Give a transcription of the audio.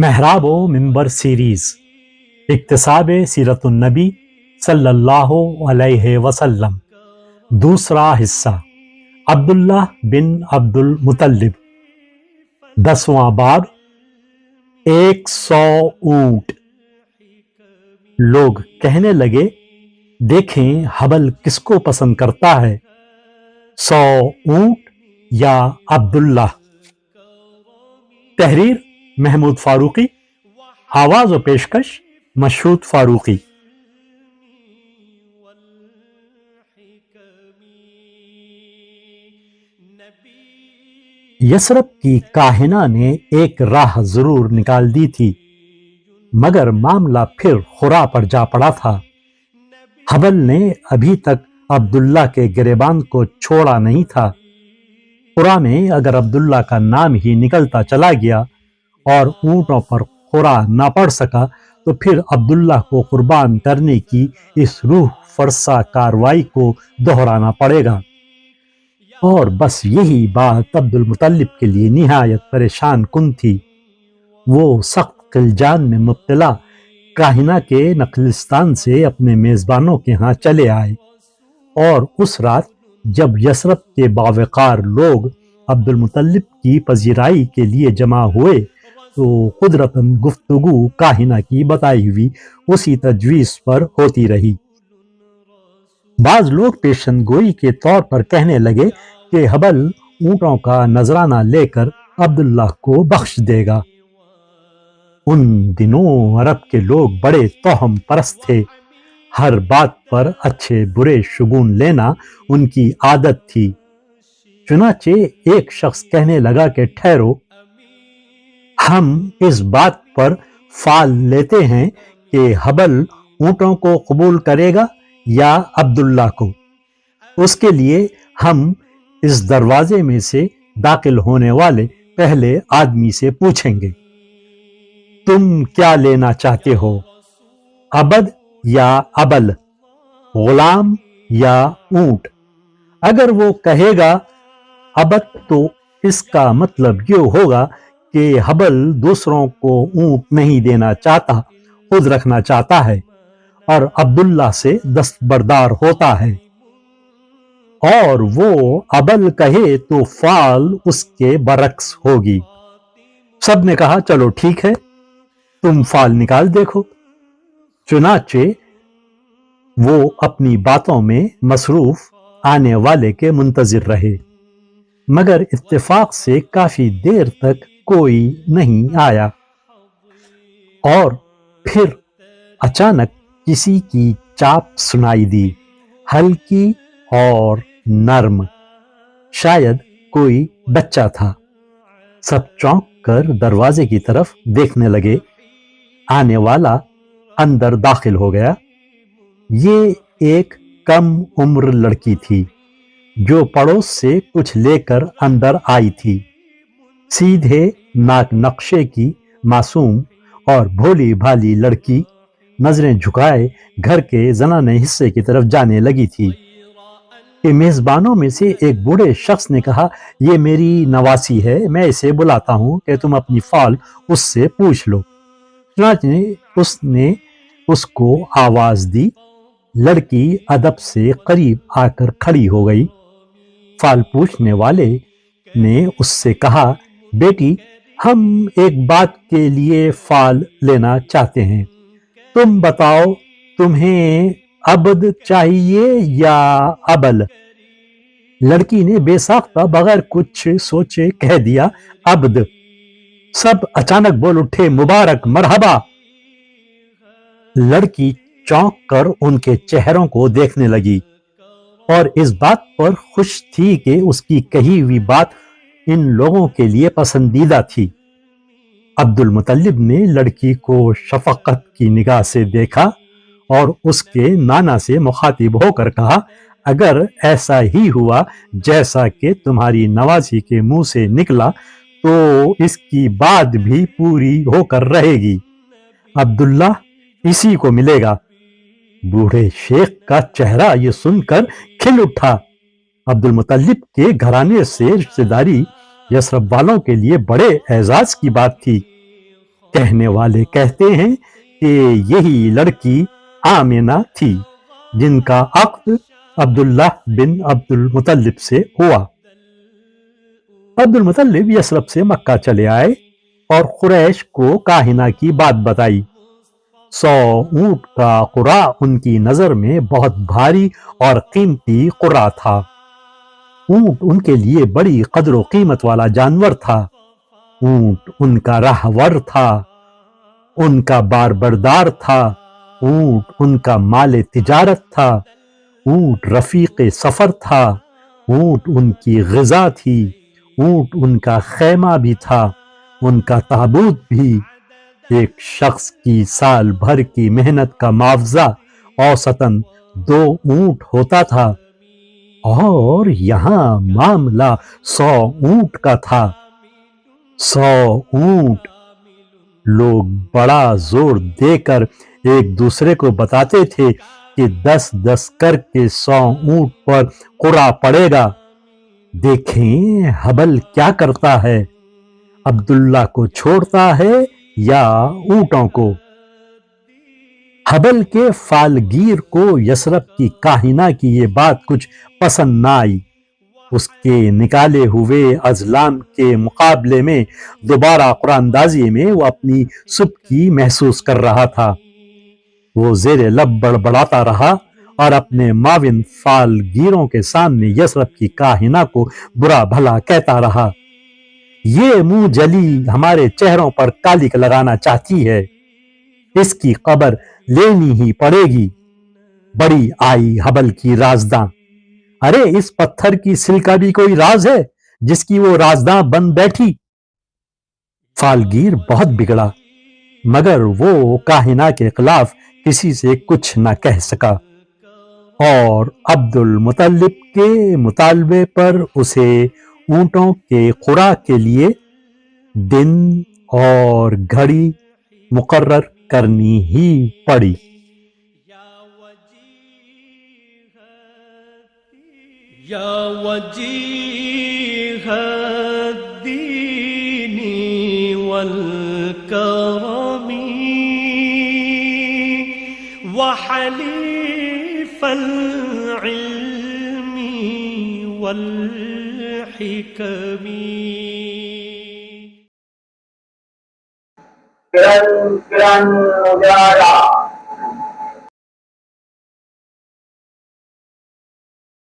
محراب و ممبر سیریز اکتساب سیرت النبی صلی اللہ علیہ وسلم دوسرا حصہ عبداللہ بن عبد المطلب 10واں باب 100 اونٹ۔ لوگ کہنے لگے دیکھیں حبل کس کو پسند کرتا ہے، 100 اونٹ یا عبداللہ۔ تحریر محمود فاروقی، آواز و پیشکش مشہود فاروقی۔ یثرب کی کاہنہ نے ایک راہ ضرور نکال دی تھی، مگر معاملہ پھر خورا پر جا پڑا تھا۔ حبل نے ابھی تک عبداللہ کے گریبان کو چھوڑا نہیں تھا۔ خورا میں اگر عبداللہ کا نام ہی نکلتا چلا گیا اور اونٹوں پر خورا نہ پڑ سکا تو پھر عبداللہ کو قربان کرنے کی اس روح فرسا کاروائی کو دہرانا پڑے گا۔ اور بس یہی بات عبد المطلب کے لیے نہایت پریشان کن تھی۔ وہ سخت خلجان میں مبتلا کاہنہ کے نخلستان سے اپنے میزبانوں کے ہاں چلے آئے، اور اس رات جب یثرب کے باوقار لوگ عبد المطلب کی پذیرائی کے لیے جمع ہوئے تو قدرتاً گفتگو کاہنہ کی بتائی ہوئی اسی تجویز پر ہوتی رہی۔ بعض لوگ پیشن گوئی کے طور پر کہنے لگے کہ حبل اونٹوں کا نذرانہ لے کر عبداللہ کو بخش دے گا۔ ان دنوں عرب کے لوگ بڑے توہم پرست تھے، ہر بات پر اچھے برے شگون لینا ان کی عادت تھی۔ چنانچہ ایک شخص کہنے لگا کہ ٹھہرو، ہم اس بات پر فال لیتے ہیں کہ حبل اونٹوں کو قبول کرے گا یا عبداللہ کو۔ اس کے لیے ہم اس دروازے میں سے داخل ہونے والے پہلے آدمی سے پوچھیں گے، تم کیا لینا چاہتے ہو، عبد یا ابل، غلام یا اونٹ؟ اگر وہ کہے گا عبد تو اس کا مطلب یہ ہوگا کہ حبل دوسروں کو اونٹ نہیں دینا چاہتا، خود رکھنا چاہتا ہے اور عبداللہ سے دستبردار ہوتا ہے۔ اور وہ ابل کہے تو فال اس کے برعکس ہوگی۔ سب نے کہا چلو ٹھیک ہے، تم فال نکال دیکھو۔ چنانچہ وہ اپنی باتوں میں مصروف آنے والے کے منتظر رہے، مگر اتفاق سے کافی دیر تک کوئی نہیں آیا، اور پھر اچانک کسی کی چاپ سنائی دی، ہلکی اور نرم، شاید کوئی بچہ تھا۔ سب چونک کر دروازے کی طرف دیکھنے لگے۔ آنے والا اندر داخل ہو گیا۔ یہ ایک کم عمر لڑکی تھی جو پڑوس سے کچھ لے کر اندر آئی تھی۔ سیدھے ناک نقشے کی معصوم اور بھولی بھالی لڑکی نظریں جھکائے گھر کے زنانے حصے کی طرف جانے لگی تھی کہ میزبانوں میں سے ایک بوڑھے شخص نے کہا، یہ میری نواسی ہے، میں اسے بلاتا ہوں کہ تم اپنی فال اس سے پوچھ لو۔ چنانچہ اس نے اس کو آواز دی۔ لڑکی ادب سے قریب آ کر کھڑی ہو گئی۔ فال پوچھنے والے نے اس سے کہا، بیٹی ہم ایک بات کے لیے فال لینا چاہتے ہیں، تم بتاؤ تمہیں عبد چاہیے یا ابل؟ لڑکی نے بے ساختہ بغیر کچھ سوچے کہہ دیا، عبد۔ سب اچانک بول اٹھے، مبارک، مرحبا۔ لڑکی چونک کر ان کے چہروں کو دیکھنے لگی اور اس بات پر خوش تھی کہ اس کی کہی ہوئی بات ان لوگوں کے لیے پسندیدہ تھی۔ عبد المطلب نے لڑکی کو شفقت کی نگاہ سے دیکھا اور اس کے نانا سے مخاطب ہو کر کہا، اگر ایسا ہی ہوا جیسا کہ تمہاری نواسی کے منہ سے نکلا تو اس کی بات بھی پوری ہو کر رہے گی، عبداللہ اسی کو ملے گا۔ بوڑھے شیخ کا چہرہ یہ سن کر کھل اٹھا۔ عبد المطلب کے گھرانے سے رشتہ داری یثرب والوں کے لیے بڑے اعزاز کی بات تھی۔ کہنے والے کہتے ہیں کہ یہی لڑکی آمنہ تھی جن کا عقد عبداللہ بن عبد المطلب سے ہوا۔ عبد المطلب یثرب سے مکہ چلے آئے اور قریش کو کاہنہ کی بات بتائی۔ 100 اونٹ کا قرع ان کی نظر میں بہت بھاری اور قیمتی قرع تھا۔ اونٹ ان کے لیے بڑی قدر و قیمت والا جانور تھا۔ اونٹ ان کا راہور تھا، ان کا بار بردار تھا، اونٹ ان کا مال تجارت تھا، اونٹ رفیق سفر تھا، اونٹ ان کی غذا تھی، اونٹ ان کا خیمہ بھی تھا، ان کا تابوت بھی۔ ایک شخص کی سال بھر کی محنت کا معاوضہ اوسطاً 2 اونٹ ہوتا تھا، اور یہاں معاملہ 100 اونٹ کا تھا۔ 100 اونٹ! لوگ بڑا زور دے کر ایک دوسرے کو بتاتے تھے کہ 10 کر کے 100 اونٹ پر قرع پڑے گا۔ دیکھیں حبل کیا کرتا ہے، عبداللہ کو چھوڑتا ہے یا اونٹوں کو۔ حبل کے فالگیر کو یثرب کی کاہنہ کی یہ بات کچھ پسند نہ آئی۔ اس کے نکالے ہوئے ازلام کے مقابلے میں دوبارہ قرآن اندازی میں وہ اپنی سبکی محسوس کر رہا تھا۔ وہ زیر لب بڑبڑاتا رہا اور اپنے معاون فالگیروں کے سامنے یثرب کی کاہنہ کو برا بھلا کہتا رہا۔ یہ منہ جلی ہمارے چہروں پر کالک لگانا چاہتی ہے، اس کی قبر لینی ہی پڑے گی۔ بڑی آئی حبل کی رازداں، ارے اس پتھر کی سل کا بھی کوئی راز ہے جس کی وہ رازداں بن بیٹھی۔ فالگیر بہت بگڑا، مگر وہ کاہنہ کے خلاف کسی سے کچھ نہ کہہ سکا، اور عبد المطلب کے مطالبے پر اسے اونٹوں کے قرع کے لیے دن اور گھڑی مقرر کرنی ہی پڑی۔ یا وجیہ الدین والکرم وحلیف العلم والحکم۔ کرن کرن اجالا